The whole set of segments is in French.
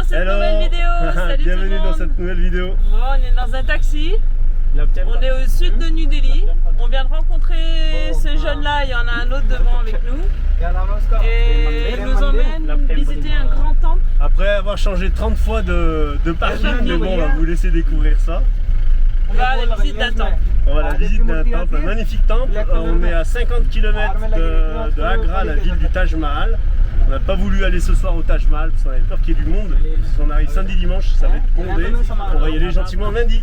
cette nouvelle vidéo. Salut Bienvenue tout le monde. dans cette nouvelle vidéo. Bon, on est dans un taxi. On est au sud de New Delhi. On vient de rencontrer ce jeune-là. Il y en a un autre devant avec nous. Et il nous emmène visiter un grand temple. Après avoir changé 30 fois de parking, mais bon, on va vous laisser découvrir ça. On va à la visite d'un temple. On va à la visite d'un temple, un magnifique temple. On est à 50 km de Agra, la ville du Taj Mahal. On n'a pas voulu aller ce soir au Taj Mahal parce qu'on avait peur qu'il y ait du monde. Si on arrive samedi dimanche, ça va être bondé. On va y aller gentiment lundi.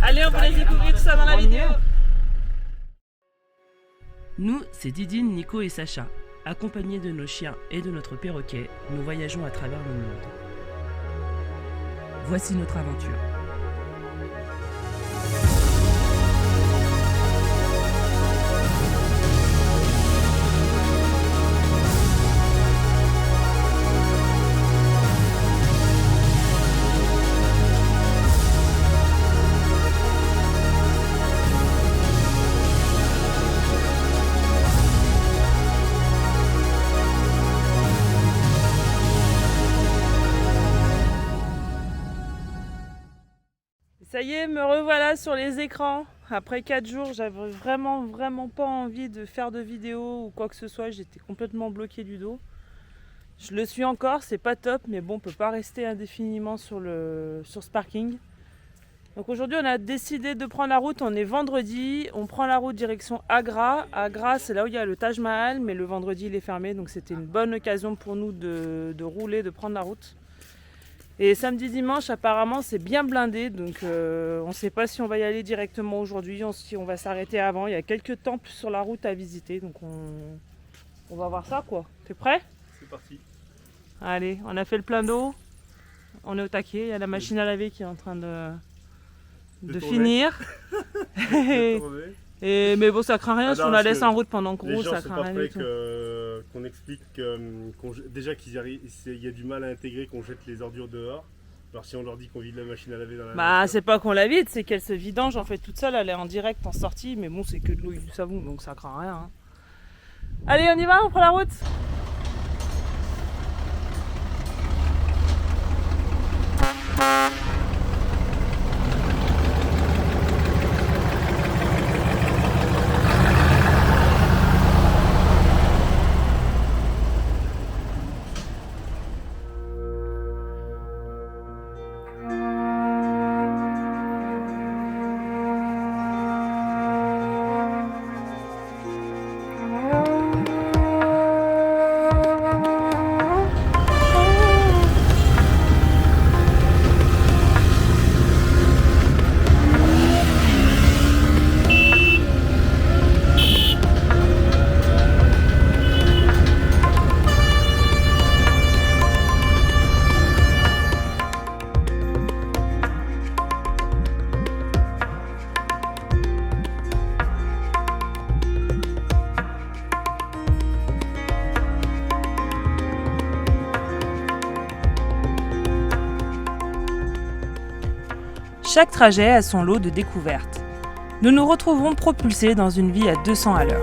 Allez, on vous laisse découvrir tout ça dans la vidéo. Nous, c'est Didine, Nico et Sacha. Accompagnés de nos chiens et de notre perroquet, nous voyageons à travers le monde. Voici notre aventure. Ça y est, me revoilà sur les écrans. Après 4 jours, j'avais vraiment pas envie de faire de vidéo ou quoi que ce soit. J'étais complètement bloquée du dos. Je le suis encore, c'est pas top, mais bon, on peut pas rester indéfiniment sur ce parking. Donc aujourd'hui, on a décidé de prendre la route. On est vendredi, on prend la route direction Agra. Agra, c'est là où il y a le Taj Mahal, mais le vendredi, il est fermé. Donc c'était une bonne occasion pour nous de rouler, de prendre la route. Et samedi, dimanche, apparemment, c'est bien blindé, donc on ne sait pas si on va y aller directement aujourd'hui, si on va s'arrêter avant. Il y a quelques temples sur la route à visiter, donc on va voir ça, quoi. T'es prêt? C'est parti. Allez, on a fait le plein d'eau, on est au taquet, il y a la machine à laver qui est en train de finir. Mais bon, ça craint rien, si on la laisse en route pendant qu'on roule, ça craint rien du tout. Qu'on explique déjà qu'il y a du mal à intégrer qu'on jette les ordures dehors. Alors si on leur dit qu'on vide la machine à laver dans la voiture, c'est pas qu'on la vide, c'est qu'elle se vidange en fait toute seule, elle est en direct en sortie, mais bon c'est que de l'eau et du savon donc ça craint rien. Hein. Allez on y va, on prend la route. Chaque trajet a son lot de découvertes. Nous nous retrouvons propulsés dans une vie à 200 à l'heure.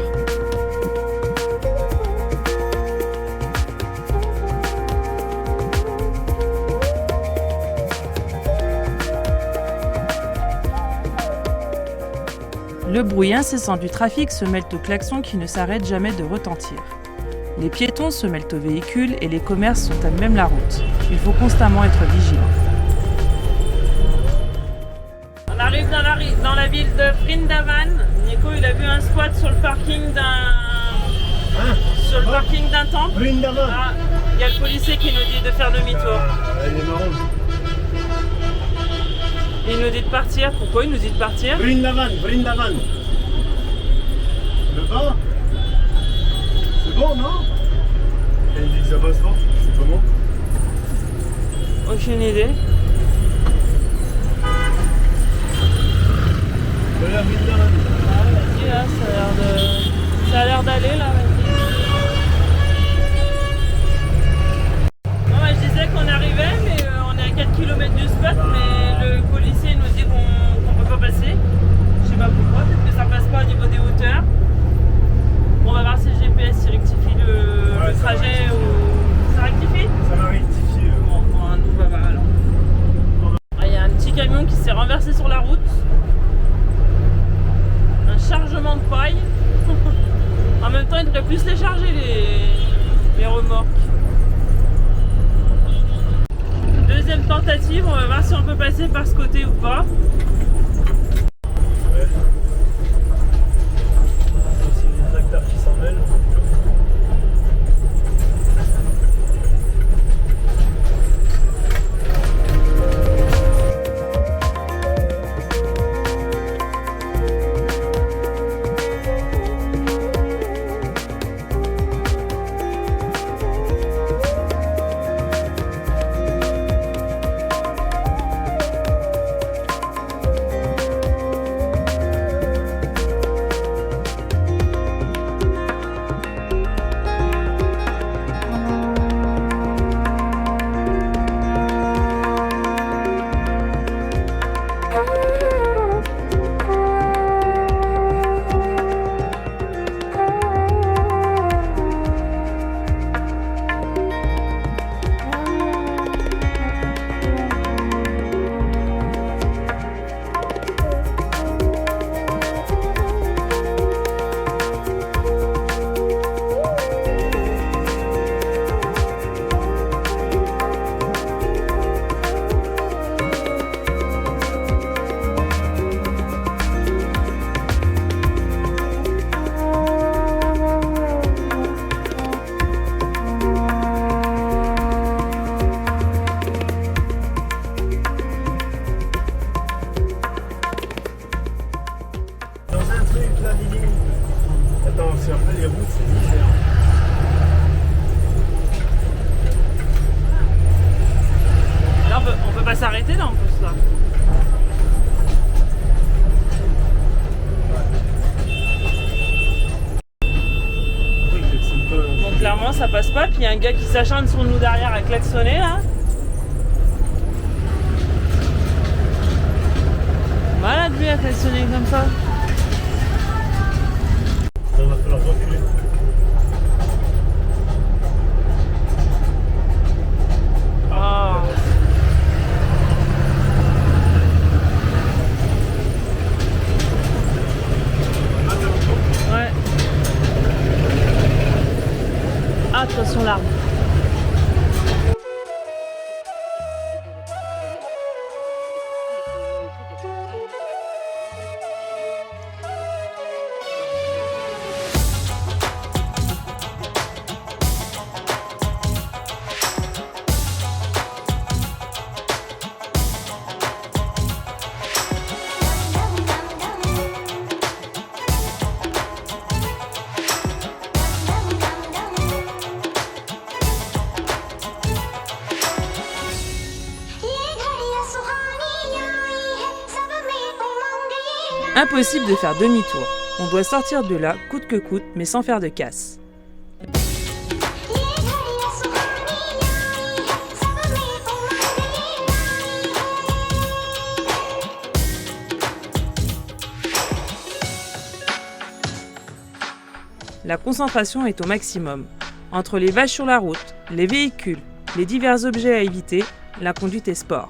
Le bruit incessant du trafic se mêle au klaxon qui ne s'arrête jamais de retentir. Les piétons se mêlent aux véhicules et les commerces sont à même la route. Il faut constamment être vigilant. On arrive dans la ville de Vrindavan. Nico, il a vu un squat sur le parking d'un temple. Vrindavan. Ah, il y a le policier qui nous dit de faire demi-tour. Il est marrant. Il nous dit de partir. Pourquoi il nous dit de partir? Vrindavan. Le bas. C'est bon, non? Et il dit que ça passe fort. C'est comment? Aucune idée. Vrindavan. Ah, vas-y, là, ça a l'air d'aller, là, vas-y. Moi, je disais qu'on arrivait, mais on est à 4 km du spot, mais le policier nous dit qu'on peut pas passer. Je sais pas pourquoi, peut-être que ça passe pas au niveau des hauteurs. Bon, on va voir si le GPS il rectifie le trajet ou... Ça rectifie? Ça va rectifier. Bon, nous, on va voir. tentative, on va voir si on peut passer par ce côté ou pas. Ouais. Aussi les tracteurs qui s'en mêlent. Attends, c'est après les routes, c'est misère. Là, on peut pas s'arrêter là en plus là. Bon, clairement ça passe pas, puis il y a un gars qui s'acharne sur nous derrière à klaxonner là. Malade lui à klaxonner comme ça. Il va falloir reculer. Oh. Ouais. Attention l'arbre. Impossible de faire demi-tour. On doit sortir de là, coûte que coûte, mais sans faire de casse. La concentration est au maximum. Entre les vaches sur la route, les véhicules, les divers objets à éviter, la conduite est sport.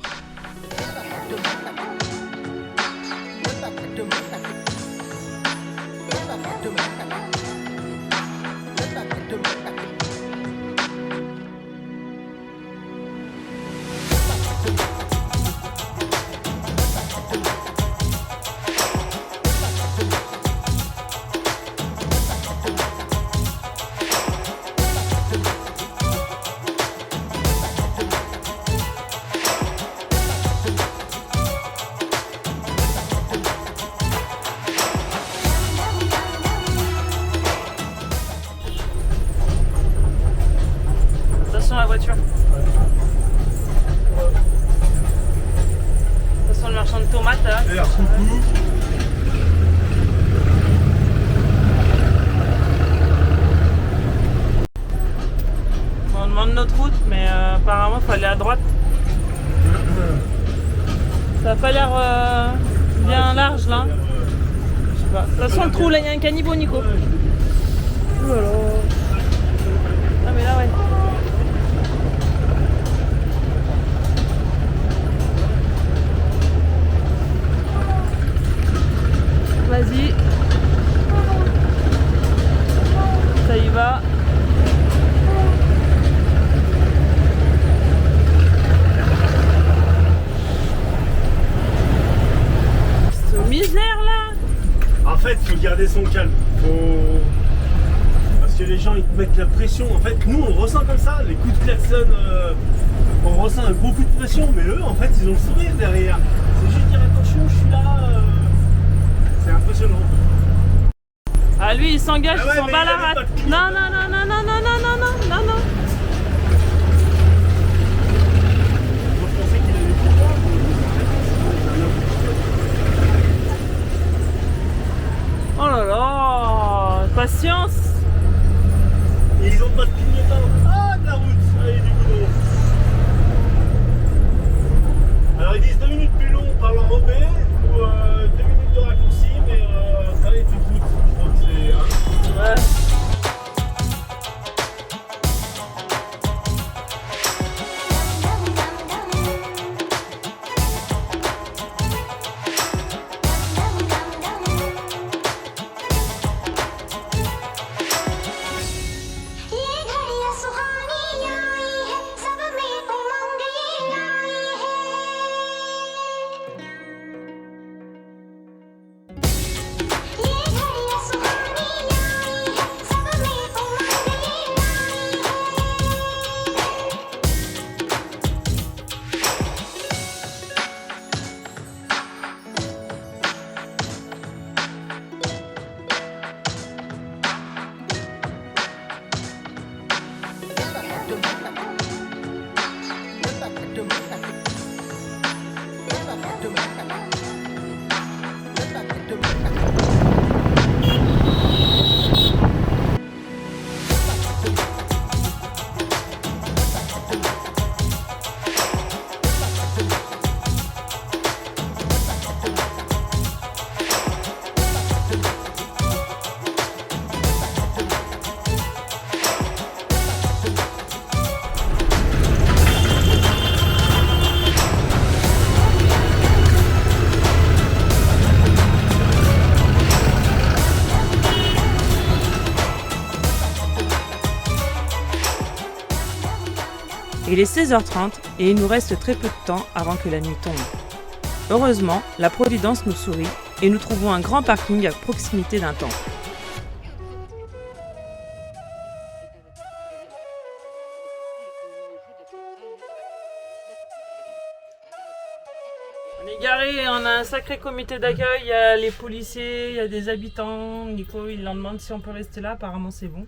Attention à la voiture. Attention le marchand de tomates là. Coucou. Bon, on demande notre route, mais apparemment il faut aller à droite. Ça a pas l'air bien large là. Je sais pas. De toute façon le trou là, il y a un caniveau Nico. Oh là là. Ah mais là ouais. Vas-y. Ça y va. garder son calme. Parce que les gens ils te mettent la pression. En fait, nous on ressent comme ça, les coups de klaxon, on ressent un gros coup de pression, mais eux en fait ils ont le sourire derrière. C'est juste dire attention, je suis là. C'est impressionnant. Ah lui il s'engage, Ah ouais, il s'en bat la rate. Non, non, non, non, non, non, non, non, non, non, non. Je pensais qu'il allait plus loin. Oh là là, patience. Et ils ont pas de clignotant. Ah, de la route, allez, du boulot. Alors ils disent 2 minutes plus long par l'enrobé ou 2 minutes de raccourci, mais ça allait toute route. Je crois que c'est. Ouais. Il est 16h30 et il nous reste très peu de temps avant que la nuit tombe. Heureusement, la Providence nous sourit et nous trouvons un grand parking à proximité d'un temple. On est garé, on a un sacré comité d'accueil, il y a les policiers, il y a des habitants. Nico, il leur demande si on peut rester là, apparemment c'est bon.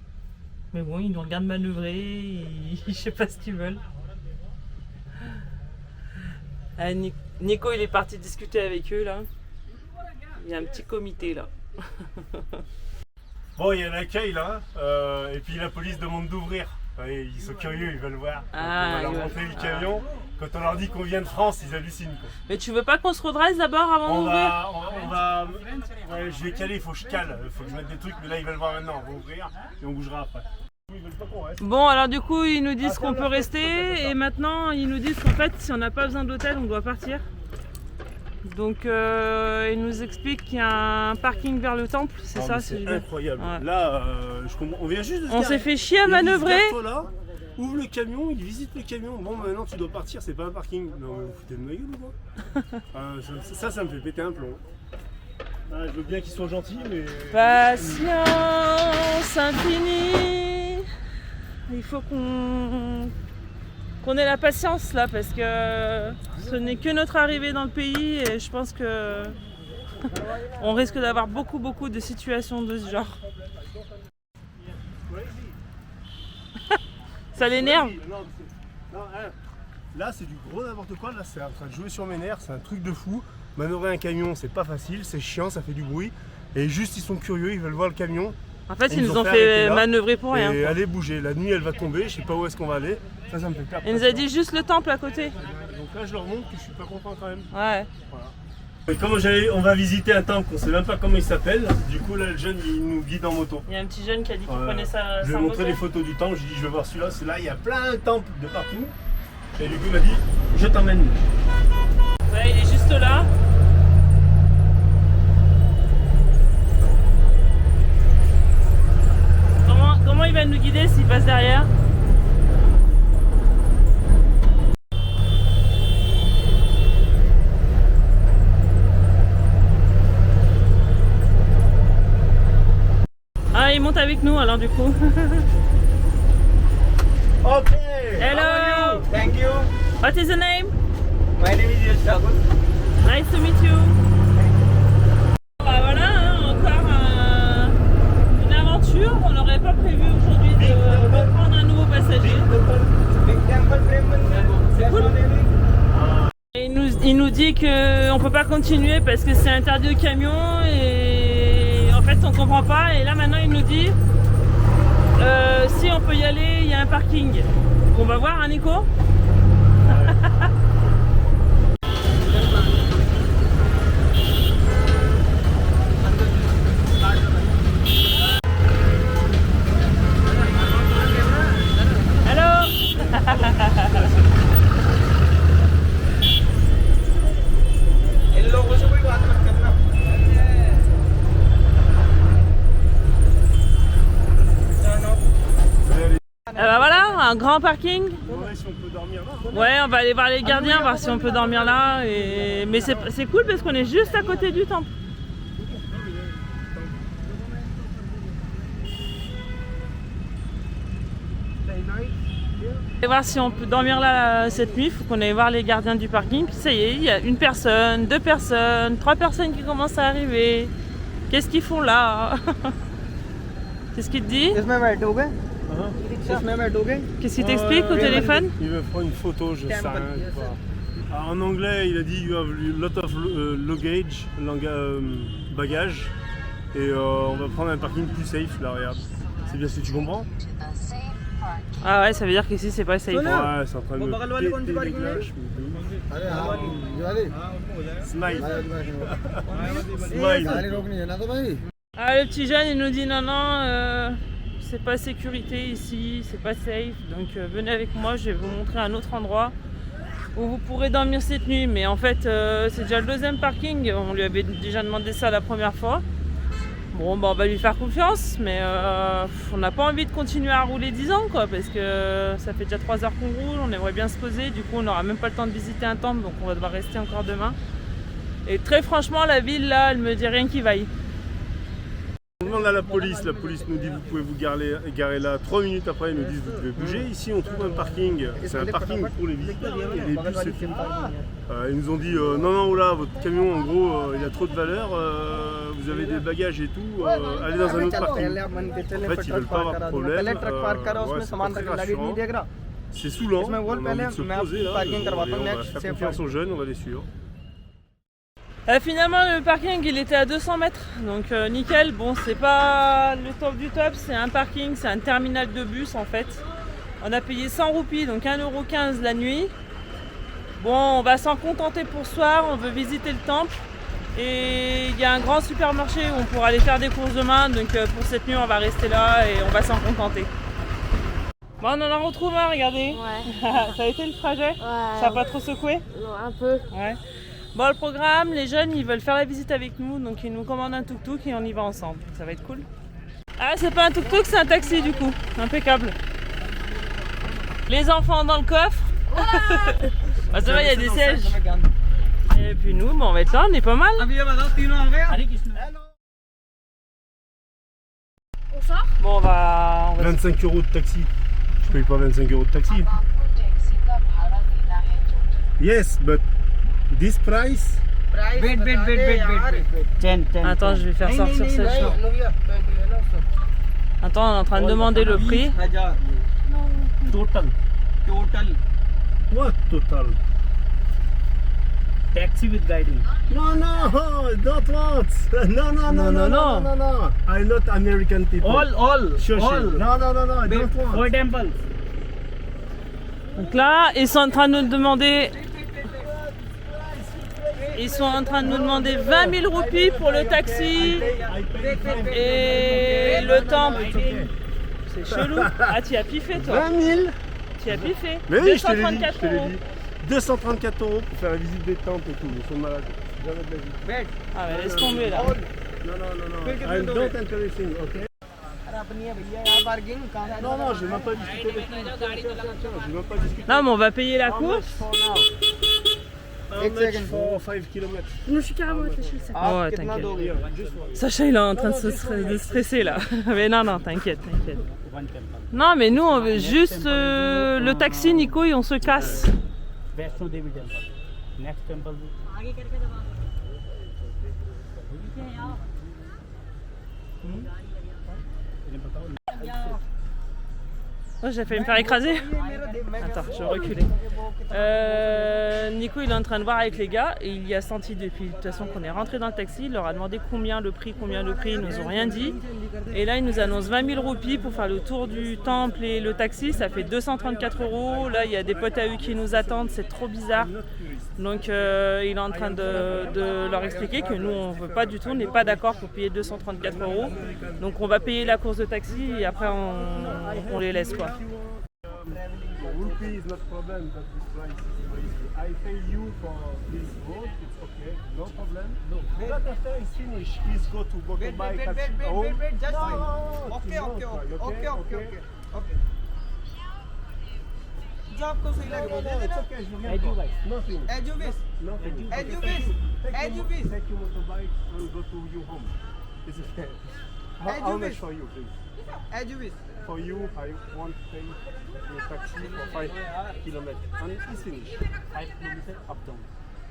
Mais bon, ils nous regardent manœuvrer, je sais pas ce qu'ils veulent. Ah, Nico, il est parti discuter avec eux là. Il y a un petit comité là. Bon, il y a l'accueil là, et puis la police demande d'ouvrir. Ils sont curieux, ils veulent voir. Ah, on va leur montrer le camion. Quand on leur dit qu'on vient de France, ils hallucinent. Quoi. Mais tu veux pas qu'on se redresse d'abord avant d'ouvrir? Ouais, je vais caler, il faut que je cale. Il faut que je mette des trucs, mais là ils veulent voir maintenant. On va ouvrir et on bougera après. Ils veulent pas qu'on reste. Bon, alors du coup, ils nous disent qu'on peut rester et maintenant ils nous disent qu'en fait, si on n'a pas besoin d'hôtel, on doit partir. Donc, ils nous expliquent qu'il y a un parking vers le temple, c'est ça? C'est incroyable. Ouais. Là, on vient juste de se On s'est fait chier à manœuvrer. Là, ouvre le camion, il visite le camion. Bon, maintenant tu dois partir, c'est pas un parking. Non, mais vous foutez de ma gueule ou quoi? Ça me fait péter un plomb. Ah, je veux bien qu'ils soient gentils, mais. Patience infinie. Il faut qu'on ait la patience là parce que ce n'est que notre arrivée dans le pays et je pense que on risque d'avoir beaucoup de situations de ce genre. Ça l'énerve? Là c'est du gros n'importe quoi, là c'est en train de jouer sur mes nerfs, c'est un truc de fou. Manœuvrer un camion c'est pas facile, c'est chiant, ça fait du bruit. Et juste ils sont curieux, ils veulent voir le camion. En fait ils nous ont fait manœuvrer pour rien. Et allez bouger, la nuit elle va tomber, je sais pas où est-ce qu'on va aller. Ça me fait peur. Il nous a dit juste le temple à côté. Donc là je leur montre que je suis pas content quand même. Ouais. Voilà. Et comme on va visiter un temple qu'on sait même pas comment il s'appelle, du coup là le jeune il nous guide en moto. Il y a un petit jeune qui a dit qu'il prenait sa moto. Je lui ai montré les photos du temple, je lui ai dit je veux voir celui-là, il y a plein de temples de partout. Et du coup il m'a dit je t'emmène. Ouais, il est juste là. Comment il va nous guider s'il passe derrière? avec nous alors du coup. Ok. Hello. Thank you. What is the name? My name is Yash Thakur. Nice to meet you. Bah voilà, hein, encore une aventure. On n'aurait pas prévu aujourd'hui de prendre un nouveau passager. Big temple C'est cool. Et il nous dit qu'on peut pas continuer parce que c'est interdit aux camions et en fait on comprend pas. Et là maintenant il nous dit si on peut y aller, il y a un parking. On va voir, hein, Nico? इन लोगों से कोई बात मत करना। Bah voilà, un grand parking. Ouais, si on peut dormir là. Ouais, on va aller voir les gardiens, voir si on peut dormir là. Mais c'est cool parce qu'on est juste à côté du temple. On va voir si on peut dormir là cette nuit. Il faut qu'on aille voir les gardiens du parking. Puis ça y est, il y a une personne, 2 personnes, 3 personnes qui commencent à arriver. Qu'est-ce qu'ils font là? Qu'est-ce qu'il te dit? इसमें बैठोगे? Hein? इसमें बैठोगे? Qu'est-ce qu'il t'explique au téléphone? Il me prend une photo, je sais rien. Ah, en anglais, il a dit you have a lot of luggage, bagages, et on va prendre un parking plus safe là, regarde. C'est bien ce que tu comprends? Ah ouais, ça veut dire qu'ici c'est pas safe. Ouais, c'est en train de me péter les cloches. Smile. Smile. Ah, le petit jeune il nous dit non, c'est pas sécurité ici, c'est pas safe, donc venez avec moi, je vais vous montrer un autre endroit où vous pourrez dormir cette nuit. Mais en fait c'est déjà le 2e parking, on lui avait déjà demandé ça la première fois. Bon bah on va lui faire confiance, mais on n'a pas envie de continuer à rouler 10 ans quoi, parce que ça fait déjà 3 heures qu'on roule, on aimerait bien se poser, du coup on n'aura même pas le temps de visiter un temple, donc on va devoir rester encore demain. Et très franchement la ville là, elle me dit rien qui vaille. On demande à la police nous dit vous pouvez vous garer là. 3 minutes après ils nous disent vous devez bouger. Ici on trouve un parking, c'est un parking pour les visiteurs et les bus c'est tout. Ils nous ont dit non là votre camion en gros il a trop de valeur, vous avez des bagages et tout, allez dans un autre parking. En fait ils veulent pas avoir de problème, ouais, c'est pas très rassurant. C'est saoulant, on a envie de se poser là, et on va faire confiance aux jeunes, on va les suivre. Finalement le parking il était à 200 mètres, donc nickel. Bon c'est pas le top du top, c'est un parking, c'est un terminal de bus en fait. On a payé 100 roupies, donc 1,15 € la nuit. Bon on va s'en contenter pour ce soir, on veut visiter le temple. Et il y a un grand supermarché où on pourra aller faire des courses demain, donc pour cette nuit on va rester là et on va s'en contenter. Bon on en a retrouvé un, regardez. Ouais. Ça a été le trajet? Ouais. Ça a pas trop secoué? Non, un peu. Ouais. Bon, le programme, les jeunes ils veulent faire la visite avec nous, donc ils nous commandent un tuk-tuk et on y va ensemble. Ça va être cool. Ah, c'est pas un tuk-tuk, c'est un taxi du coup. Impeccable. Les enfants dans le coffre. Ah, ça va, il y a des sièges. Et puis nous, bon, on va être là, on est pas mal. On sort? Bon, on va 25 € de taxi. Je paye pas 25 € de taxi. Yes, but this price. Wait. 10. Attends, je vais faire sortir cette chambre. Attends, on est en train de demander le prix. Total. What total? Taxi with guiding. No, don't want. No. I'm not American people. All. Sure. No, I don't want. 4 temples. Donc là, ils sont en train de nous demander. Ils sont en train de nous demander 20 000 roupies pour le taxi et le temple. C'est chelou. Ah, tu as piffé toi. 20 000. Tu as piffé. Mais oui, je te l'ai dit. 234 €. 234 € pour faire la visite des temples et tout. Ils sont malades. Jamais de la vie. Ah, mais laisse tomber là. Non. I don't interesting, ok? Non, j'ai même pas discuté avec lui. J'ai même pas discuté. Non, mais on va payer la course. How much for 5 km? Je suis carrément réfléchi. आप Ouais, कितना t'inquiète. दोगे? Sacha, il est en train de stresser là. Mais non, t'inquiète. Non, mais nous, on veut juste le taxi, Nico, et on se casse. Vaishno Devi temple. Next temple. Oh, j'ai failli me faire écraser. Attends, je vais reculer. Nico, il est en train de voir avec les gars et il y a senti depuis de toute façon qu'on est rentré dans le taxi. Il leur a demandé combien le prix, ils nous ont rien dit. Et là, il nous annonce 20 000 roupies pour faire le tour du temple et le taxi. Ça fait 234 €. Là, il y a des potes à eux qui nous attendent. C'est trop bizarre. Donc, il est en train de leur expliquer que nous, on ne veut pas du tout, on n'est pas d'accord pour payer 234 €. Donc, on va payer la course de taxi et après, on les laisse, quoi. Rupee is not problem, but this price is crazy. I pay you for this road, it's okay, no problem. No. But after it's finished, please go to motorbike at home. just No, okay. जो आपको सही लगे बोल देना it's okay, je veux rien faire. Nothing. as you wish Nothing. as you Okay, wish take as you your- wish Take your motorbike and go to your home. It's okay. As How you much wish. for you, please? as you wish For you, I want to pay your taxi for 5 kilometers. And it's finished. 5 kilometers up down.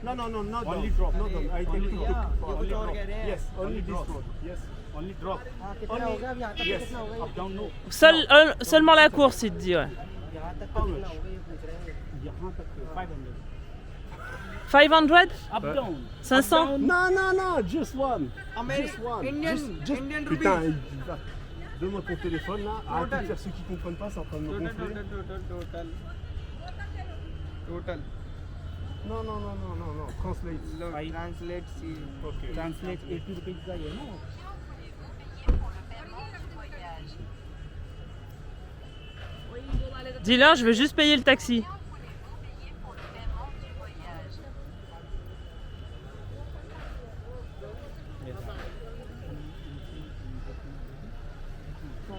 No, not Only down. drop. No down. I take Only tuk-tuk. drop. for ये only कुछ और drop. कह रहे हैं Yes, only Only this drop. road. Yes. Only drop. कितना हो गया अब यहाँ तक Yes. कितना हो गया Up down no. Seulement la course, il te dit, ouais. यहाँ तक How कितना much? हो गया ये पूछ रहे हैं यहाँ तक 500. 500? Up down. 500? No, just one. Ameri- Just one. Indian- Just- Indian Putain, rupees. donne-moi ton téléphone là. Arrête de faire ceux qui comprennent pas, c'est en train de me gonfler. total Non. Translate. translate see Okay. Translate 80 rupees का ये ना. Dis-leur, je veux juste payer le taxi.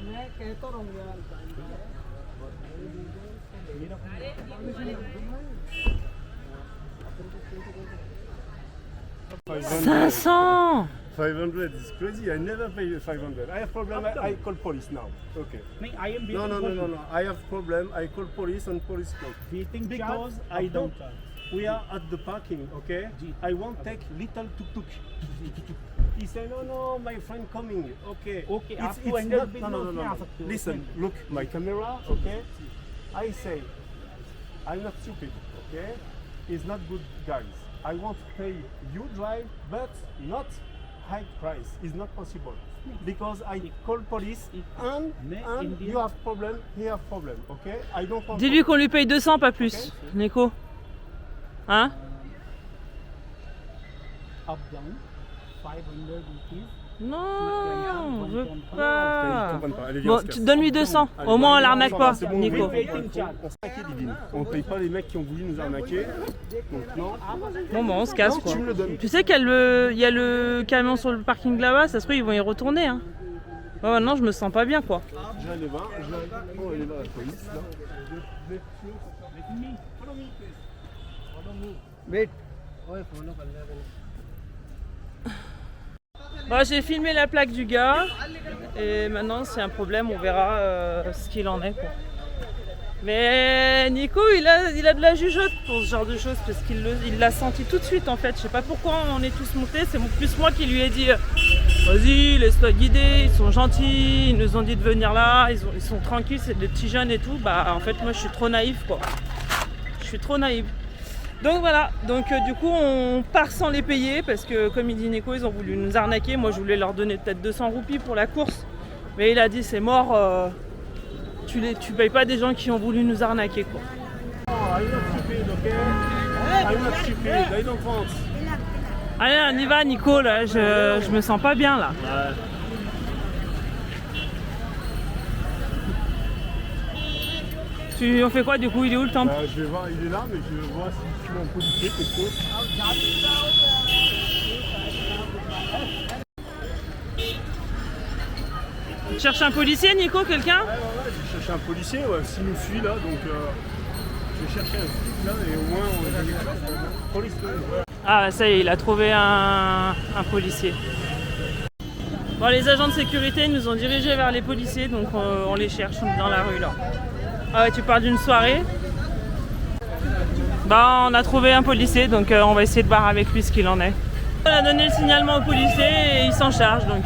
मैं कहता रहूँगा 500! 500 is crazy. I never pay 500. I have problem. I call police now. Okay. नहीं, I am No. waiting for you. I have problem. I call police and police call. Waiting Because charge, I up down don't. charge. We are at the parking, okay? Ji. I won't take little tuk-tuk. He said, no, my friend coming. Okay. Okay, It's, आप it's 200 not, rupees no. में आ सकते हो. Listen, look, my camera, okay? I say, I'm not stupid, okay? It's not good, guys. I want to pay you drive, but not high price. It's not possible. Because I call police and you have problem, he have problem, okay? I don't want Dis-lui qu'on lui paye 200, pas plus, Nico. Hein? Up down 500 rupees. Non, on veut Ils pas. comprennent pas. Allez, viens, Bon, on se casse. donne-lui 200. Au moins, on l'arnaque pas, C'est bon, Nico. Waiting charge. On s'inquiète, Divine. On paye pas les mecs qui ont voulu nous arnaquer. Donc non. Bon, on se casse, Non, quoi. tu me le donnes. Tu sais qu'il y a le camion sur le parking là-bas, ça se trouve, ils vont y retourner. Hein. Ouais, maintenant, je me sens pas bien, quoi. Je vais aller voir. On va aller voir la police. Là. wait ओए फॉलो कर ले Bon, j'ai filmé la plaque du gars et maintenant c'est un problème, on verra ce qu'il en est, quoi. Mais Nico il a de la jugeote pour ce genre de choses parce qu'il l'a senti tout de suite en fait. Je sais pas pourquoi on est tous montés, c'est plus moi qui lui ai dit vas-y laisse-toi guider, ils sont gentils, ils nous ont dit de venir là, ils sont tranquilles, c'est des petits jeunes et tout. Bah en fait moi je suis trop naïf quoi. Je suis trop naïve. Donc voilà, du coup on part sans les payer parce que comme il dit Nico, ils ont voulu nous arnaquer. Moi je voulais leur donner peut-être 200 roupies pour la course. Mais il a dit c'est mort, tu payes pas des gens qui ont voulu nous arnaquer quoi. Oh, I'm not stupid, okay? I'm not stupid. I don't want. Allez on y va Nico là, je me sens pas bien là. Ouais. On fait quoi du coup, il est où le temple? Je vais voir, il est là, mais je vais voir si tu es en policier, quelque chose. Tu cherches un policier Nico, quelqu'un? Ouais, je cherche un policier, ouais, s'il nous suit là, donc je vais chercher un flic là et au moins on va. Ah, ça y est, il a trouvé un policier. Bon, les agents de sécurité nous ont dirigés vers les policiers, donc on les cherche, on est dans la rue là. Ah ouais, tu parles d'une soirée? Bah, on a trouvé un policier, donc on va essayer de voir avec lui ce qu'il en est. On a donné le signalement aux policiers et ils s'en chargent, donc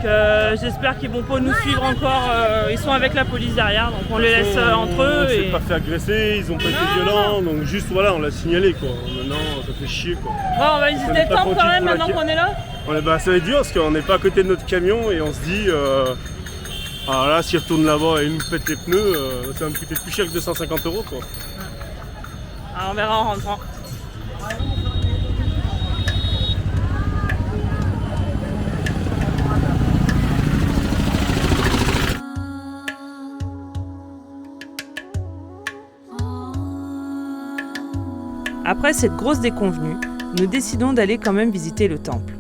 j'espère qu'ils vont pas nous suivre encore. Ils sont avec la police derrière, donc on les laisse entre eux. On s'est Et... pas fait agresser, ils ont pas été violents, donc juste voilà, on l'a signalé quoi. Maintenant, ça fait chier quoi. Bon, on va visiter le temple quand même maintenant qu'on est là. Ouais, bah, ça va être dur parce qu'on n'est pas à côté de notre camion et on se dit, alors là, s'il retourne là-bas et il nous pète les pneus, ça va me coûter plus cher que 250 € quoi. Alors, on verra en rentrant. Après cette grosse déconvenue, nous décidons d'aller quand même visiter le temple.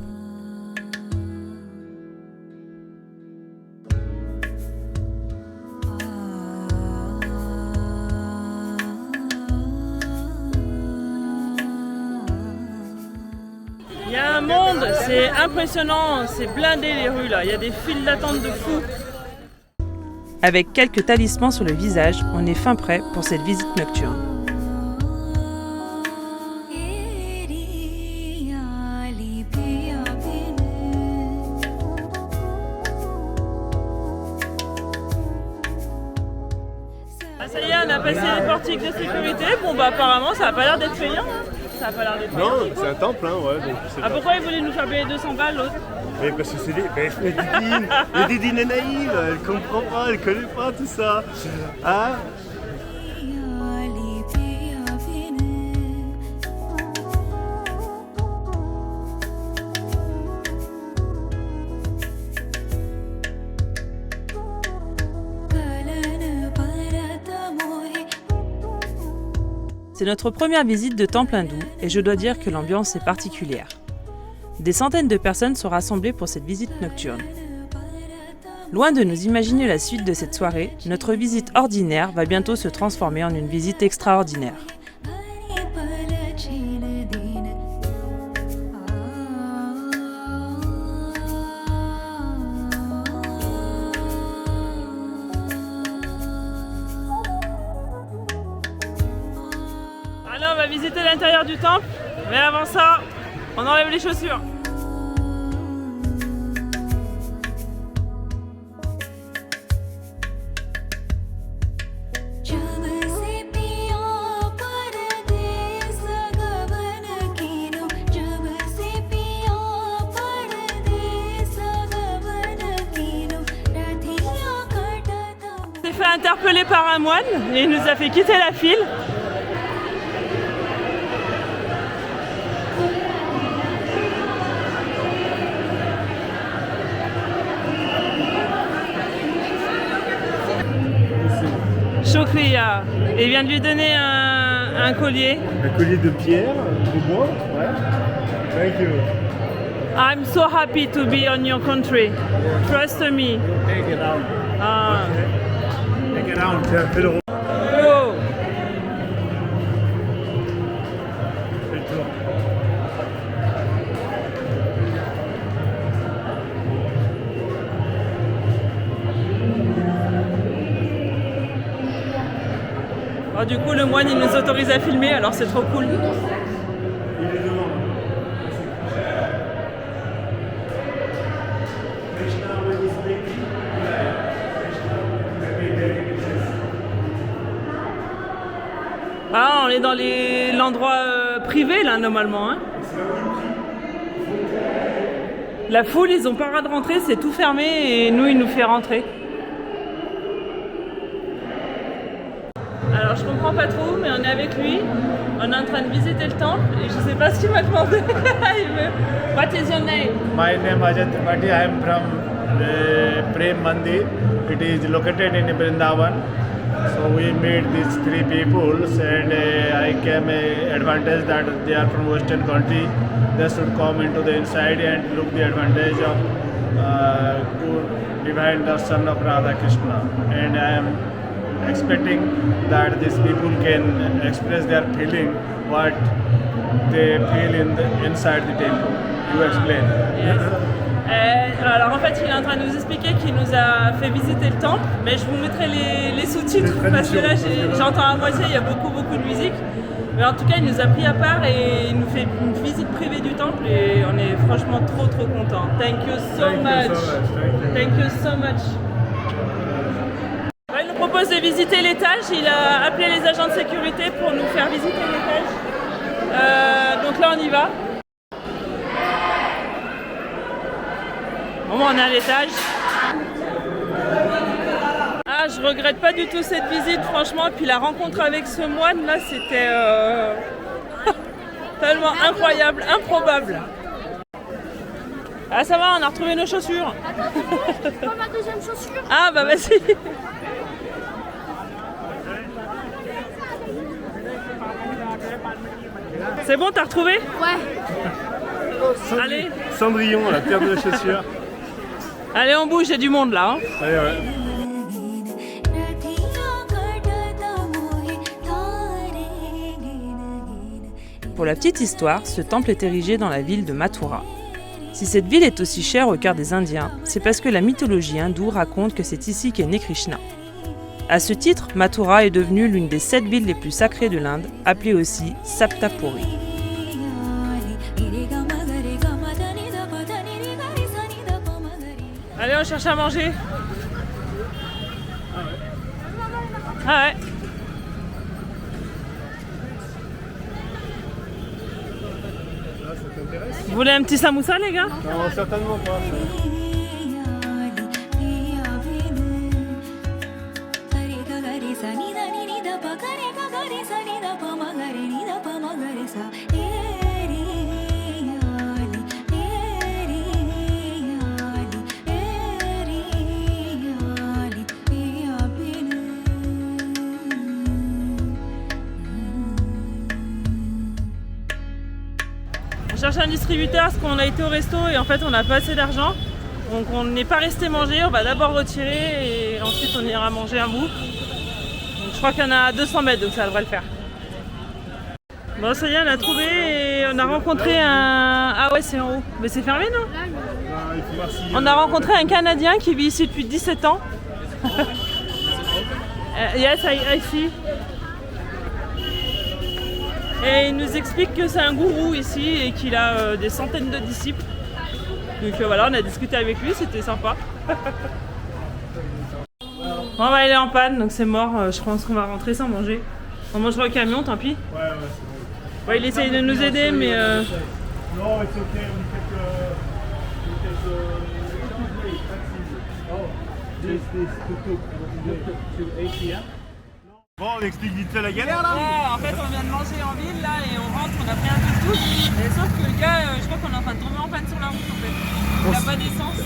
Il y a un monde, c'est impressionnant, c'est blindé les rues là, il y a des files d'attente de fou. Avec quelques talismans sur le visage, on est fin prêt pour cette visite nocturne. Ah, ça y est, on a passé les portiques de sécurité. Bon bah apparemment ça a pas l'air d'être payant. Hein. Ça a pas l'air d'être payant. Non, c'est un temple, hein, ouais. Donc, Ah pourquoi ils voulaient nous faire payer 200 balles l'autre? Mais parce que c'est des... Didine est naïve, elle comprend pas, elle connaît pas tout ça. Hein? C'est notre première visite de temple hindou et je dois dire que l'ambiance est particulière. Des centaines de personnes sont rassemblées pour cette visite nocturne. Loin de nous imaginer la suite de cette soirée, notre visite ordinaire va bientôt se transformer en une visite extraordinaire. Alors on va visiter l'intérieur du temple, mais avant ça, on enlève les chaussures. On s'est fait interpeller par un moine et il nous a fait quitter la file. Shukriya. Et il vient de lui donner un collier. Un collier de pierre, de bois, ouais. Thank you. I'm so happy to be on your country. Trust me. Take it out. Ah. Take it out. Tiens, fais le rond. Oh. Fais le tour. Alors, du coup, le moine il nous autorise à filmer, alors c'est trop cool. Il est devant. Ah, on est dans l'endroit privé là normalement. Hein. La foule, ils ont pas le droit de rentrer, c'est tout fermé et nous, il nous fait rentrer. Alors je comprends pas trop, mais on est avec lui, on est en train de visiter le temple et je sais pas ce qu'il m'a demandé. What is your name? My name is Ajay Tripathi. I am from Prem Mandir. It is located in Vrindavan. So we meet these three people and I came advantage that they are from Western country. They should come into the inside and look the advantage of divine darshan of Radha Krishna. And I am expecting that these people can express their feeling, what they feel inside the temple. You explain. Yes. Alors en fait, il est en train de nous expliquer qu'il nous a fait visiter le temple, mais je vous mettrai les sous-titres parce que là j'entends à moitié, il y a beaucoup de musique. Mais en tout cas, il nous a pris à part et il nous fait une visite privée du temple et on est franchement trop contents. Thank you so much. Thank you so much. Il nous propose de visiter l'étage. Il a appelé les agents de sécurité pour nous faire visiter l'étage. Donc là, on y va. Bon, on est à l'étage. Ah, je regrette pas du tout cette visite, franchement. Puis la rencontre avec ce moine là, c'était tellement incroyable, improbable. Ah, ça va, on a retrouvé nos chaussures. C'est pas ma deuxième chaussure. Ah, bah vas-y. C'est bon, t'as retrouvé? Ouais. Allez. Cendrillon, la paire de chaussures. Allez, on bouge, il y a du monde là. Hein. Allez, ouais. Pour la petite histoire, ce temple est érigé dans la ville de Mathura. Si cette ville est aussi chère au cœur des Indiens, c'est parce que la mythologie hindoue raconte que c'est ici qu'est né Krishna. À ce titre, Mathura est devenue l'une des 7 villes les plus sacrées de l'Inde, appelée aussi Saptapuri. Allez, on cherche à manger. Ah ouais. Vous voulez un petit samoussa, les gars? Non, certainement pas. On cherche un distributeur parce qu'on a été au resto et en fait on n'a pas assez d'argent. Donc on n'est pas resté manger, on va d'abord retirer et ensuite on ira manger un bout. Donc je crois qu'il y en a à 200 mètres donc ça devrait le faire. Bon ça y est, on a trouvé et on a rencontré un... Ah ouais c'est en haut, mais c'est fermé non? On a rencontré un Canadien qui vit ici depuis 17 ans. Yes, I see. Et il nous explique que c'est un gourou ici et qu'il a des centaines de disciples. Donc voilà, on a discuté avec lui, c'était sympa. Bon bah il est en panne, donc c'est mort, je pense qu'on va rentrer sans manger. On mangera au camion, tant pis. Ouais, c'est bon. Ouais, il essaye de nous aider, mais... Non, c'est ok, Bon, on explique vite fait la galère là. Ouais, en fait on vient de manger en ville là et on rentre, on a pris un tuk-tuk. Et sauf que le gars, je crois qu'on est en train de tomber en panne sur la route en fait. Il n'a pas d'essence.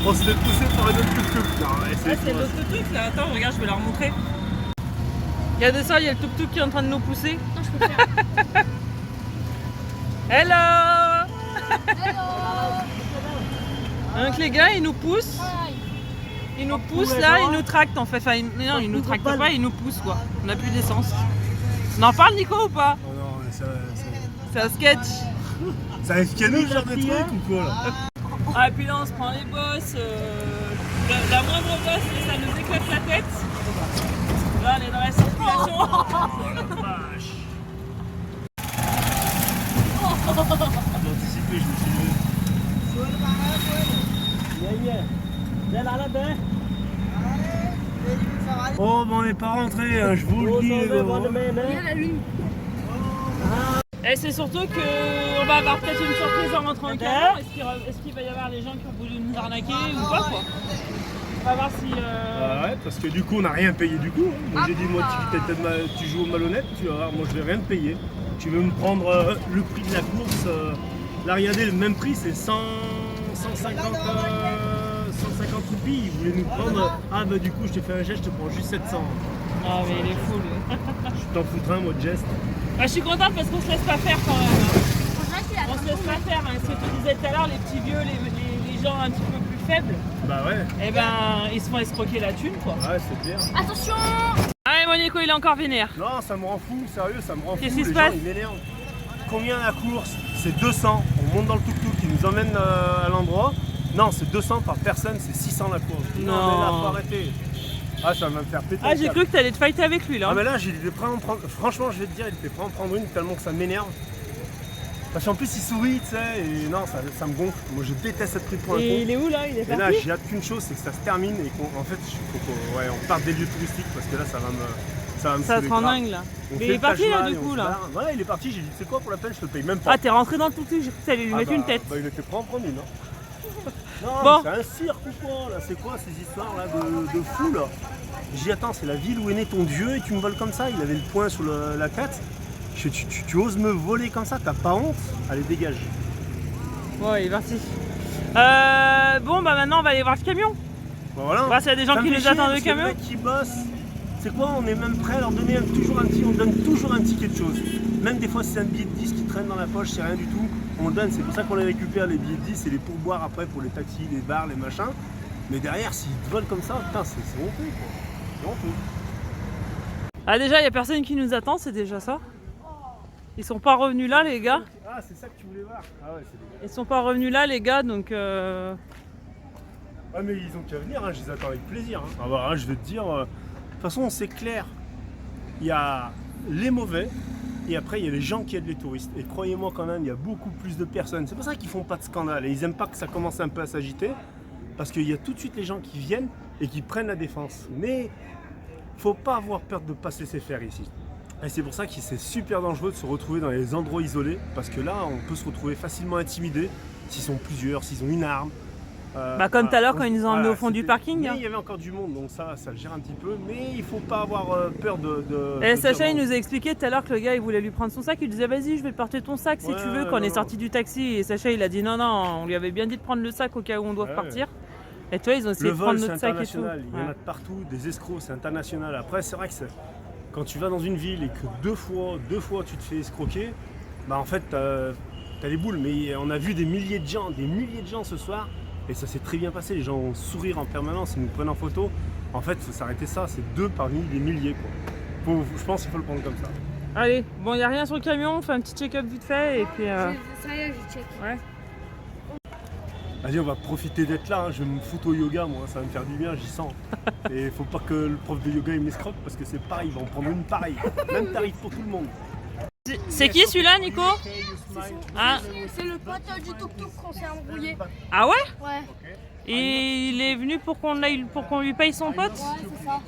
On se fait pousser par un autre tuk-tuk. C'est l'autre tuk-tuk là, attends, regarde, je vais leur montrer. Il y a de ça, il y a le tuk-tuk qui est en train de nous pousser. Non, je peux faire. Hello. Hello. Donc les gars, ils nous poussent. Ils nous poussent là, ils nous tractent en fait. Enfin, non, ils nous tractent pas, ils nous poussent quoi. On n'a plus d'essence. On en parle Nico ou pas? Oh non, mais C'est un sketch. ça risque nous ce genre de truc ou quoi là? Ah et puis là on se prend les bosses. La moindre bosse, ça nous éclate la tête. Là on est dans la circulation. Vache. J'ai anticipé, je me suis levé. Oh, mais on n'est pas rentré, hein, je vous le dis. Il y a la lune. Et c'est surtout qu'on va avoir peut-être une surprise en rentrant au camion. Est-ce qu'il va y avoir des gens qui ont voulu nous arnaquer ou quoi? On va voir si... Ouais, parce que du coup on n'a rien payé du coup. Moi j'ai dit, moi tu joues au malhonnête, tu vas voir, moi je vais rien te payer. Tu veux me prendre le prix de la course. Là regardez, le même prix c'est 150 roupies. Ils voulaient nous prendre. Ah bah du coup je te fais un geste, je te prends juste 700. Ah mais il est fou lui. Je t'en foutrais un mot de geste. Bah, je suis contente parce qu'on se laisse pas faire quand même. On se laisse pas faire, hein. Ce que tu disais tout à l'heure, les petits vieux, les gens un petit peu plus faibles, Bah ouais, eh ben ils se font escroquer la thune quoi. ouais, c'est bien. Attention. Allez, mon Nico, il est encore vénère. Non, ça me rend fou, sérieux, ça me rend fou. Qu'est-ce qui se Les passe gens, ils m'énervent. Combien la course? C'est 200. On monte dans le tuk-tuk, il nous emmène à l'endroit. Non, c'est 200 par personne, c'est 600 la course. Non. Mais là, faut arrêter. Ah, ça va me faire péter. Ah, le j'ai câble. cru que t'allais te fighter avec lui là. Ah, mais là, il était prêt à en prendre. Franchement, je vais te dire, il était prêt à en prendre une tellement que ça m'énerve. Parce qu'en plus, il sourit, tu sais, et non, ça me gonfle. Moi, je déteste être pris pour un con. Et il est où là? Il est Et là, parti? j'ai hâte qu'une chose, c'est que ça se termine et qu'en fait, il faut qu'on parte des lieux touristiques parce que là, ça va me Ça saouler te rend grave. dingue là. On Mais fait il est le parti Taj là Mahal du et on coup se là. barre. Ouais, il est parti, j'ai dit, c'est quoi pour la peine, je te paye même pas. Ah, t'es rentré dans le tuk-tuk, j'ai cru que t'allais lui mettre une tête. Bah, il était prêt à en prendre une, hein. Non, Bon. mais c'est un cirque ou quoi là? C'est quoi ces histoires là de fou là? J'ai dit, attends, c'est la ville où est né ton dieu et tu me voles comme ça? Il avait le poing sur la tête. Tu oses me voler comme ça? T'as pas honte? Allez, dégage. Bon, il est parti. Bon, bah maintenant on va aller voir le camion. Bah, voilà. Voir s'il y a des gens Ça me qui fait nous chier, attendent parce le que camion. Les mecs qui bossent, c'est quoi? On est même prêt à leur donner on donne toujours un petit quelque chose. Même des fois, si c'est un billet de 10 qui traîne dans la poche, c'est rien du tout. On le donne, c'est pour ça qu'on les récupère, les billets de 10, c'est les pourboires après pour les taxis, les bars, les machins. Mais derrière, s'ils te volent comme ça, putain, c'est honteux quoi. C'est honteux. Ah, déjà, il y a personne qui nous attend, c'est déjà ça. Ils sont pas revenus là, les gars. Ah, c'est ça que tu voulais voir? Ah ouais, c'est dégueulasse. Ils sont pas revenus là, les gars, donc. Ah mais ils ont qu'à venir, hein, je les attends avec plaisir. Hein. Ah bah, hein, je vais te dire, de toute façon c'est clair, il y a les mauvais et après il y a les gens qui aident les touristes. Et croyez-moi quand même, il y a beaucoup plus de personnes. C'est pour ça qu'ils font pas de scandale et ils aiment pas que ça commence un peu à s'agiter. Parce qu'il y a tout de suite les gens qui viennent et qui prennent la défense. Mais faut pas avoir peur de pas se laisser faire ici. Et c'est pour ça que c'est super dangereux de se retrouver dans les endroits isolés. Parce que là on peut se retrouver facilement intimidé s'ils sont plusieurs, s'ils ont une arme. Bah, comme tout à l'heure quand ils nous ont emmenés au fond du c'était- parking. Mais hein. il y avait encore du monde, donc ça le gère un petit peu. Mais il faut pas avoir peur de. Et de Sacha, dire il non. nous a expliqué tout à l'heure que le gars, il voulait lui prendre son sac. Il disait, vas-y, je vais te porter ton sac si Ouais, tu veux. Quand on non, est non. sorti du taxi, et Sacha, il a dit, non, non, on lui avait bien dit de prendre le sac au cas où on doit Ouais. partir. Et toi, ils ont essayé Le de prendre vol, c'est notre sac et tout. international. Il y en Ouais. a de partout, des escrocs, c'est international. Après, c'est vrai que quand tu vas dans une ville et que deux fois tu te fais escroquer, bah en fait, t'as les boules. Mais on a vu des milliers de gens ce soir. Et ça s'est très bien passé, les gens ont sourire en permanence, ils nous prennent en photo. En fait, il faut s'arrêter ça, c'est 2 parmi des milliers quoi. Je pense qu'il faut le prendre comme ça. Allez, bon, il n'y a rien sur le camion, on fait un petit check-up vite fait et puis. Ça y est, j'ai check. Ouais. Vas-y, on va profiter d'être là, hein. Je vais me foutre au yoga moi, ça va me faire du bien, j'y sens. Et faut pas que le prof de yoga il m'escroque parce que c'est pareil, il va en prendre une pareille. Même tarif pour tout le monde. C'est qui celui-là, Nico? Ah. C'est le pote du tuk-tuk qu'on s'est embrouillé. Ah ouais? Ouais, Et il est venu pour qu'on lui paye son pote? ouais, c'est ça.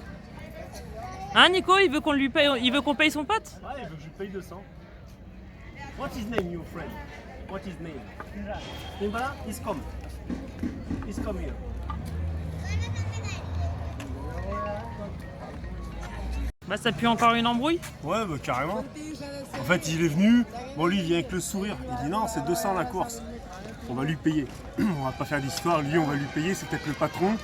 Hein, Nico, il veut qu'on paye son pote? Ouais, il veut que je paye 200. What is name, your friend? What is name? Imran, he's come. He's come here. Bah, ça pue encore une embrouille. Ouais, bah carrément. En fait, il est venu, bon lui il vient avec le sourire. Il dit non, c'est 200 la course. On va lui payer. On va pas faire d'histoire, lui on va lui payer, c'est peut-être le patron.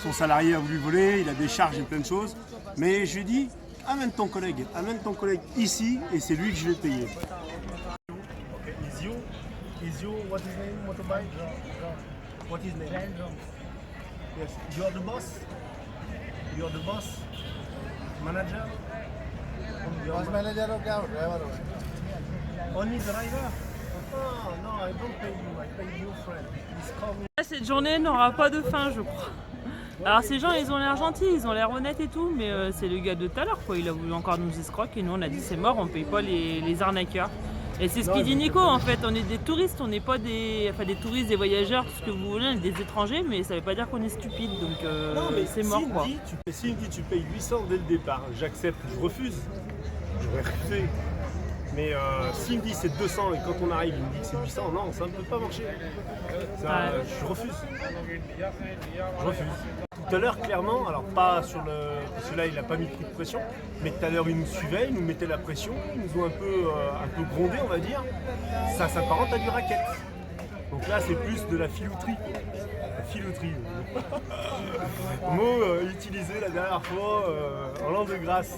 Son salarié a voulu voler, il a des charges et plein de choses. Mais je lui ai dit, amène ton collègue ici et c'est lui que je vais payer. Okay, is you, what is name, motorbike? What is name? Yes, you are the boss? You are the boss? Manager? manager हो क्या हो ड्राइवर हो Only driver? Oh no, I don't pay you, I pay your friend. He's coming. Cette journée n'aura pas de fin, je crois. Alors ces gens, ils ont l'air gentils, ils ont l'air honnêtes et tout, mais c'est le gars de tout à l'heure, quoi. Il a voulu encore nous escroquer et nous on a dit c'est mort, on paye pas les arnaqueurs. Et c'est ce qu'il dit Nico, en fait, on est des touristes, on n'est pas des touristes, des voyageurs, tout ce que vous voulez, on est des étrangers, mais ça veut pas dire qu'on est stupide, donc c'est mort quoi. S'il me dit tu payes 800 dès le départ, j'accepte, je refuse. J'aurais refusé. Mais s'il me dit c'est 200 et quand on arrive il me dit que c'est 800, non, ça ne peut pas marcher. Ça, Ouais. je refuse. Je refuse. Tout à l'heure, clairement, alors pas sur le. Parce que là il n'a pas mis de coup de pression, mais tout à l'heure il nous suivait, il nous mettait la pression, ils nous ont un peu grondé on va dire. Ça s'apparente à du racket. Donc là c'est plus de la filouterie. La filouterie. Mot utilisé la dernière fois en l'an de grâce.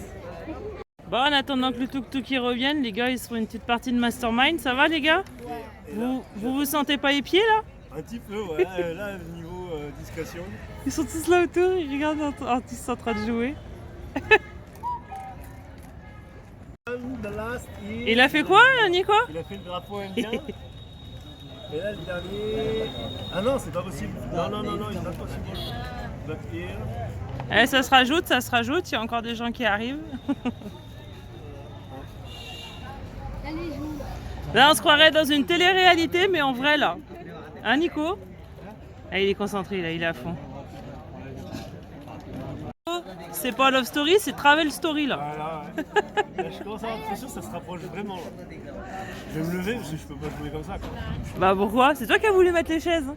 Bon, en attendant que le tuk-tuk revienne, les gars, ils se font une petite partie de mastermind, ça va les gars? Vous sentez pas épiés là? Un petit peu, ouais. Là, niveau discrétion. Ils sont tous là autour, ils regardent tous en train de jouer. Il a fait quoi, Nico? Il a fait le drapeau indien. Et là, le dernier. Ah non, c'est pas possible. Non, it's not possible. But here. Eh, ça se rajoute, il y a encore des gens qui arrivent. Allez, joue. Là, on se croirait dans une télé-réalité, mais en vrai, là. Hein, Nico? Ah, il est concentré, là, il est à fond. C'est pas Love Story, c'est Travel Story, là. Voilà, ouais. Là, je commence à avoir l'impression que ça se rapproche vraiment. Là. Je vais me lever parce que je peux pas jouer comme ça, quoi. Bah pourquoi? C'est toi qui as voulu mettre les chaises. Bah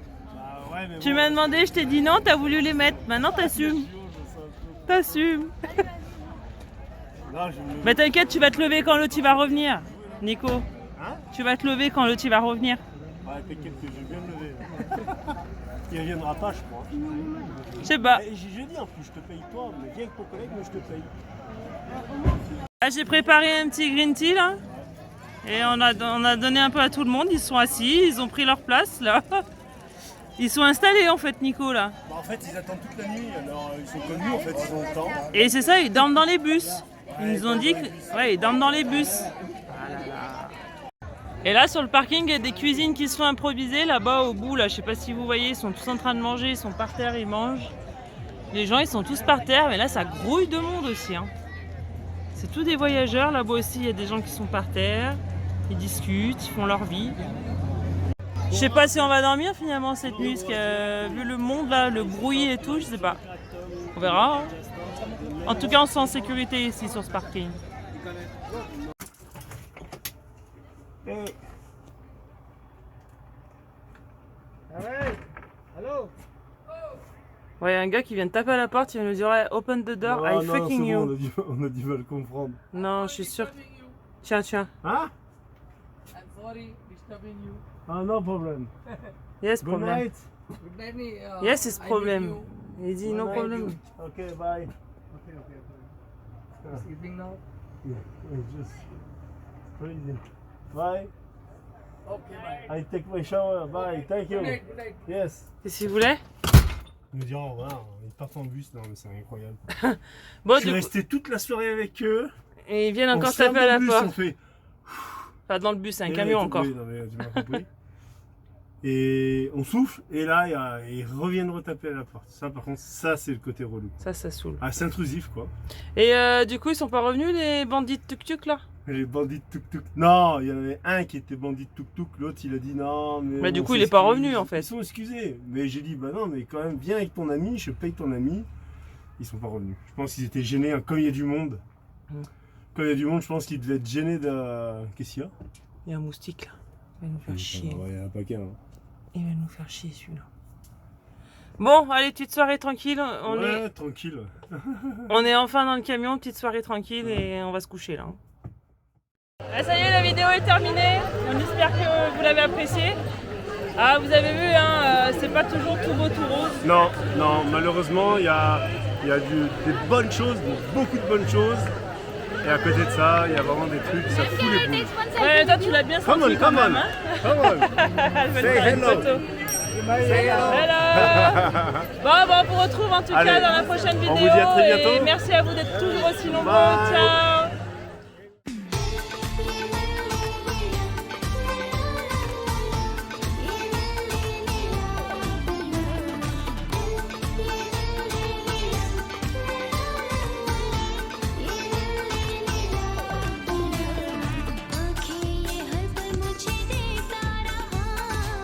ouais, mais Tu bon, m'as demandé, je t'ai dit non, t'as voulu les mettre. Maintenant, t'assumes. T'assumes. Là, je vais me lever. Mais t'inquiète, tu vas te lever quand l'autre il va revenir. Nico, Hein? tu vas te lever quand l'autre il va revenir. Ouais, t'inquiète que je vais bien me lever. Là. Il reviendra pas, je crois. Je sais pas. Et j'ai dit en plus, je te paye toi, mais viens avec ton collègue, mais je te paye. Ah, j'ai préparé un petit green tea là. Et on a donné un peu à tout le monde. Ils sont assis, ils ont pris leur place là. Ils sont installés en fait, Nico là. Bah, en fait, ils attendent toute la nuit, alors ils sont comme nous, en fait, ils ont le temps. Et c'est ça, ils dorment dans les bus. Ils nous ont dit que. Ouais, ils dorment dans les bus. Et là sur le parking, il y a des cuisines qui se sont improvisées là-bas au bout là. Je sais pas si vous voyez, ils sont tous en train de manger, ils sont par terre, ils mangent. Les gens ils sont tous par terre, mais là ça grouille de monde aussi. Hein. C'est tous des voyageurs, là-bas aussi il y a des gens qui sont par terre, ils discutent, ils font leur vie. Je sais pas si on va dormir finalement cette nuit, parce que vu le monde là, le bruit et tout, je sais pas. On verra. Hein. En tout cas on se sent en sécurité ici sur ce parking. Hey. Ouais, un gars qui vient de taper à la porte, il vient nous dire ouais, open the door, Non, I non, fucking c'est you. bon, on a du mal à comprendre. Non, je suis sûr. Tiens, tiens. Hein? I'm sorry disturbing you. Ah, no problem. Yes, Good problème. night. Good night. Yes, it's I problem. need you. Il dit no Good problem. night. Ok, bye. Sleeping now. Yeah, it's just crazy. Bye. Okay, bye. I take my shower. Bye. Thank you. Good night. Good night. Yes. Qu'est-ce qu'il voulait? Ils nous diront, voilà, ils partent en bus. Non, mais c'est incroyable. Bon, Je suis du coup, resté toute la soirée avec eux. et ils viennent On encore sort taper à la du bus, porte. On fait. Enfin, dans le bus, c'est un Et camion là, encore. oui, non, mais tu m'as compris. Et on souffle, et là, ils reviennent retaper à la porte. Ça, par contre, ça, c'est le côté relou. Ça saoule. Ah, c'est intrusif, quoi. Et du coup, ils sont pas revenus, les bandits de tuk-tuk là? Les bandits de tuk-tuk. Non, il y en avait un qui était bandit de tuk-tuk, l'autre, il a dit non, mais. Bah, du on coup, il est pas s'excuse. revenu, en fait. Ils sont excusés. Mais j'ai dit, bah non, mais quand même, viens avec ton ami, je paye ton ami. Ils sont pas revenus. Je pense qu'ils étaient gênés, hein, comme il y a du monde. Quand il y a du monde, je pense qu'ils devaient être gênés de. Qu'est-ce qu'il y a? Il y a un moustique là. Il va nous faire chier. Il y a un paquet, hein. Il va nous faire chier celui-là. Bon, allez, petite soirée tranquille. Ouais, tranquille. On est enfin dans le camion, petite soirée tranquille et on va se coucher là. Ah, ça y est, la vidéo est terminée. On espère que vous l'avez appréciée. Ah, vous avez vu, hein, c'est pas toujours tout beau, tout rose. Non, non, malheureusement, il y a des bonnes choses, beaucoup de bonnes choses. Et à côté de ça, il y a vraiment des trucs, ça fout les boules. Ouais, toi, tu l'as bien Come senti on, quand come même, on. hein. Come on. Je vais te Say faire une hello. photo. Hello. Bon, on vous retrouve en tout Allez, cas dans la prochaine vidéo. on vous dit à très bientôt. Et merci à vous d'être toujours aussi nombreux. Bye. Ciao.